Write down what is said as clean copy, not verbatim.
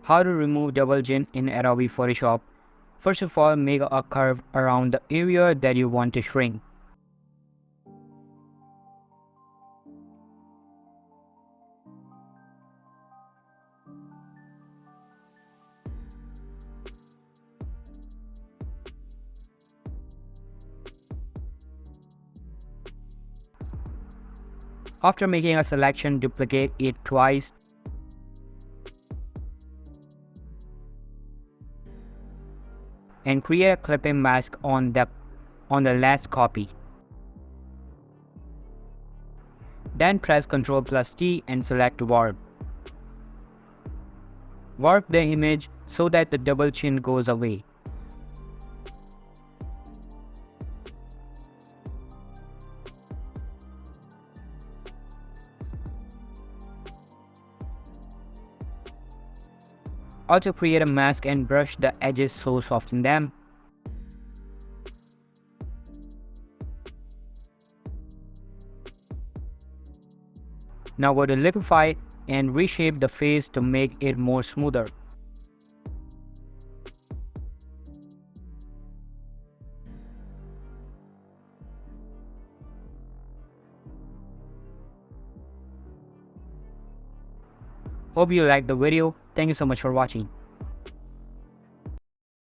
How to remove double chin in Adobe Photoshop. First of all, make a curve around the area that you want to shrink. After making a selection, duplicate it twice. And create a clipping mask on the last copy. Then press Ctrl+T and select Warp. Warp the image so that the double chin goes away. Also create a mask and brush the edges so soften them. Now go to Liquify and reshape the face to make it more smoother. Hope you liked the video. Thank you so much for watching.